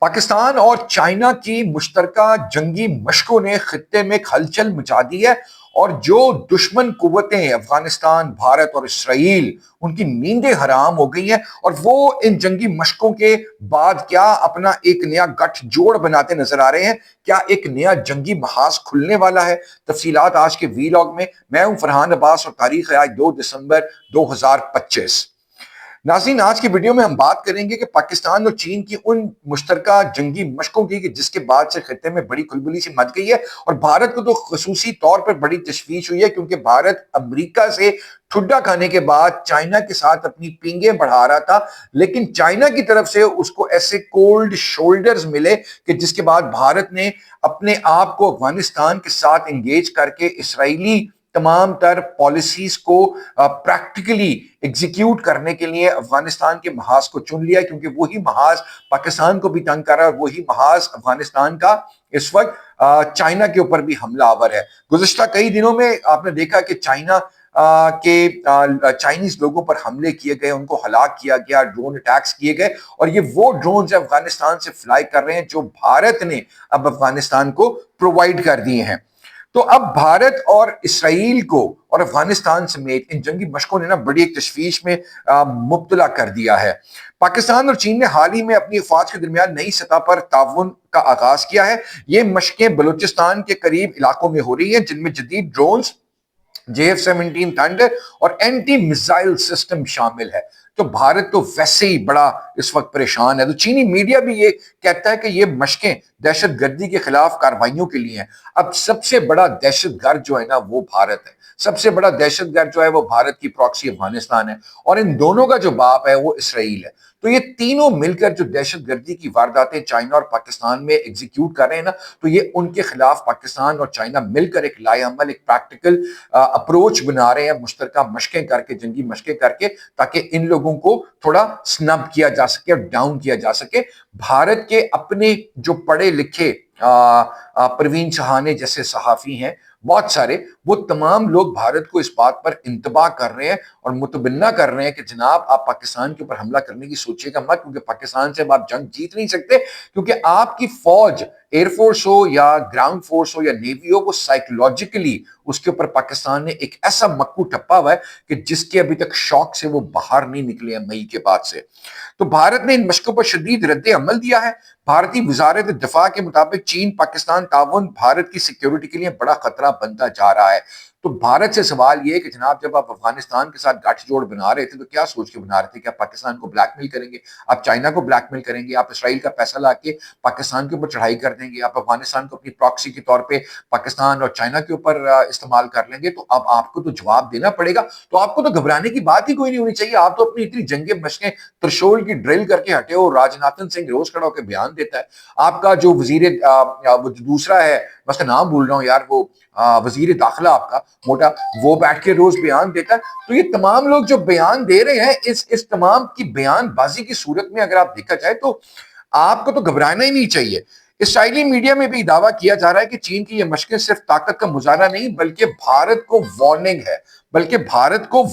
پاکستان اور چائنا کی مشترکہ جنگی مشقوں نے خطے میں ہلچل مچا دی ہے اور جو دشمن قوتیں افغانستان، بھارت اور اسرائیل ان کی نیندیں حرام ہو گئی ہیں اور وہ ان جنگی مشقوں کے بعد کیا اپنا ایک نیا گٹھ جوڑ بناتے نظر آ رہے ہیں۔ کیا ایک نیا جنگی محاذ کھلنے والا ہے؟ تفصیلات آج کے ویلاگ میں ہوں فرحان عباس اور تاریخ ہے آج 2 دسمبر 2025۔ ناظرین، آج کی ویڈیو میں ہم بات کریں گے کہ پاکستان اور چین کی ان مشترکہ جنگی مشقوں کی کہ جس کے بعد سے خطے میں بڑی کھلبلی سی مچ گئی ہے اور بھارت کو تو خصوصی طور پر بڑی تشویش ہوئی ہے کیونکہ بھارت امریکہ سے ٹھڈا کھانے کے بعد چائنا کے ساتھ اپنی پینگیں بڑھا رہا تھا، لیکن چائنا کی طرف سے اس کو ایسے کولڈ شولڈرز ملے کہ جس کے بعد بھارت نے اپنے آپ کو افغانستان کے ساتھ انگیج کر کے اسرائیلی تمام تر پالیسیز کو پریکٹیکلی ایگزیکیوٹ کرنے کے لیے افغانستان کے محاذ کو چن لیا، کیونکہ وہی محاذ پاکستان کو بھی تنگ کر رہا ہے اور وہی محاذ افغانستان کا اس وقت چائنا کے اوپر بھی حملہ آور ہے۔ گزشتہ کئی دنوں میں آپ نے دیکھا کہ چائنا کے چائنیز لوگوں پر حملے کیے گئے، ان کو ہلاک کیا گیا، ڈرون اٹیکس کیے گئے اور یہ وہ ڈرونز افغانستان سے فلائی کر رہے ہیں جو بھارت نے اب افغانستان کو پرووائڈ کر دیے ہیں۔ تو اب بھارت اور اسرائیل کو اور افغانستان سمیت ان جنگی مشقوں نے بڑی ایک تشویش میں مبتلا کر دیا ہے۔ پاکستان اور چین نے حال ہی میں اپنی افواج کے درمیان نئی سطح پر تعاون کا آغاز کیا ہے۔ یہ مشقیں بلوچستان کے قریب علاقوں میں ہو رہی ہیں جن میں جدید ڈرونز، JF-17 تھنڈر اور اینٹی میزائل سسٹم شامل ہے۔ تو بھارت تو ویسے ہی بڑا اس وقت پریشان ہے، تو چینی میڈیا بھی یہ کہتا ہے کہ یہ مشقیں دہشت گردی کے خلاف کارروائیوں کے لیے ہیں۔ اب سب سے بڑا دہشت گرد جو ہے نا وہ بھارت ہے، سب سے بڑا دہشت گرد جو ہے وہ بھارت کی پراکسی افغانستان ہے اور ان دونوں کا جو باپ ہے وہ اسرائیل ہے۔ تو یہ تینوں مل کر جو دہشت گردی کی وارداتیں چائنا اور پاکستان میں ایگزیکیوٹ کر رہے ہیں نا، تو یہ ان کے خلاف پاکستان اور چائنا مل کر ایک لائے عمل، ایک پریکٹیکل اپروچ بنا رہے ہیں، مشترکہ مشقیں کر کے، جنگی مشقیں کر کے، تاکہ ان لوگوں کو تھوڑا سنب کیا جا سکے اور ڈاؤن کیا جا سکے۔ بھارت کے اپنے جو پڑھے لکھے پروین سہانے جیسے صحافی ہیں بہت سارے، وہ تمام لوگ بھارت کو اس بات پر انتباہ کر رہے ہیں اور متبنہ کر رہے ہیں کہ جناب آپ پاکستان کے اوپر حملہ کرنے کی سوچیے گا مت، کیونکہ پاکستان سے آپ جنگ جیت نہیں سکتے، کیونکہ آپ کی فوج ایئر فورس ہو یا گراؤنڈ فورس ہو یا نیوی ہو، وہ سائیکولوجیکلی اس کے اوپر پاکستان نے ایک ایسا مکو ٹپا ہوا ہے کہ جس کے ابھی تک شوق سے وہ باہر نہیں نکلے ہیں مئی کے بعد سے۔ تو بھارت نے ان مشقوں پر شدید رد عمل دیا ہے۔ بھارتی وزارت دفاع کے مطابق چین پاکستان تعاون بھارت کی سیکیورٹی کے لیے بڑا خطرہ بنتا جا رہا ہے۔ تو بھارت سے سوال یہ ہے کہ جناب جب آپ افغانستان کے ساتھ گٹھ جوڑ بنا رہے تھے تو کیا سوچ کے بنا رہے تھے کہ آپ پاکستان کو بلیک میل کریں گے، آپ چائنا کو بلیک میل کریں گے، آپ اسرائیل کا پیسہ لا کے پاکستان کے اوپر چڑھائی کر دیں گے، آپ افغانستان کو اپنی پراکسی کے طور پہ پاکستان اور چائنا کے اوپر استعمال کر لیں گے، تو اب آپ کو تو جواب دینا پڑے گا۔ تو آپ کو تو گھبرانے کی بات ہی کوئی نہیں ہونی چاہیے، آپ تو اپنی اتنی جنگیں مشقیں ترشول کی ڈرل کر کے ہٹے ہو۔ راجناتھن سنگھ روز کھڑا ہو کے بیان دیتا ہے، آپ کا جو وہ دوسرا ہے، میں اس کا نام بھول رہا ہوں یار، وہ وزیر داخلہ آپ کا موٹا، وہ بیٹھ کے روز بیان دیتا ہے۔ تو یہ تمام لوگ جو بیان دے رہے ہیں، اس تمام کی بیان بازی کی صورت میں اگر آپ دیکھا جائے تو آپ کو تو گھبرانا ہی نہیں چاہیے۔ اسرائیلی میڈیا میں بھی دعویٰ کیا جا رہا ہے کہ چین کی یہ مشقیں صرف طاقت کا مظاہرہ نہیں بلکہ بھارت کو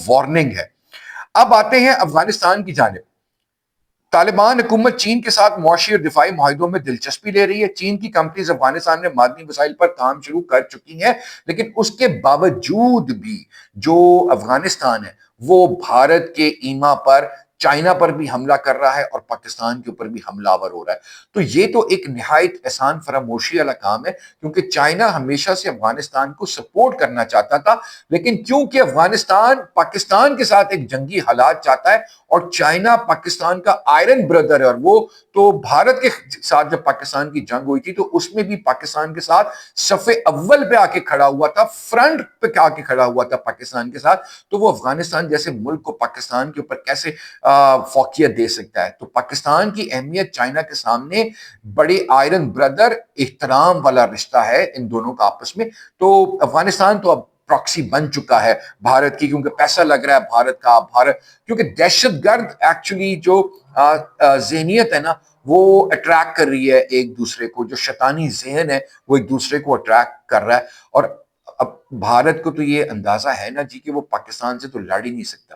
وارننگ ہے۔ اب آتے ہیں افغانستان کی جانب۔ طالبان حکومت چین کے ساتھ معاشی اور دفاعی معاہدوں میں دلچسپی لے رہی ہے۔ چین کی کمپنیز افغانستان میں معدنی وسائل پر کام شروع کر چکی ہیں، لیکن اس کے باوجود بھی جو افغانستان ہے وہ بھارت کے ایما پر، چائنا پر بھی حملہ کر رہا ہے اور پاکستان کے اوپر بھی حملہ آور ہو رہا ہے۔ تو یہ تو ایک نہایت احسان فراموشی والا کام ہے، کیونکہ چائنا ہمیشہ سے افغانستان کو سپورٹ کرنا چاہتا تھا، لیکن کیونکہ افغانستان پاکستان کے ساتھ ایک جنگی حالات چاہتا ہے اور چائنا پاکستان کا آئرن بردر ہے، اور وہ تو بھارت کے ساتھ جب پاکستان کی جنگ ہوئی تھی تو اس میں بھی پاکستان کے ساتھ صف اول پہ آ کے کھڑا ہوا تھا، فرنٹ پہ آ کے کھڑا ہوا تھا پاکستان کے ساتھ۔ تو وہ افغانستان جیسے ملک کو پاکستان کے اوپر کیسے فوقیت دے سکتا ہے؟ تو پاکستان کی اہمیت چائنا کے سامنے بڑے آئرن بردر، احترام والا رشتہ ہے ان دونوں کا آپس میں۔ تو افغانستان تو اب پراکسی بن چکا ہے بھارت کی، کیونکہ پیسہ لگ رہا ہے بھارت کیونکہ دہشت گرد ایکچولی جو ذہنیت ہے نا وہ اٹریکٹ کر رہی ہے ایک دوسرے کو، جو شیطانی ذہن ہے وہ ایک دوسرے کو اٹریکٹ کر رہا ہے، اور اب بھارت کو تو یہ اندازہ ہے نا جی کہ وہ پاکستان سے تو لڑ ہی نہیں سکتا،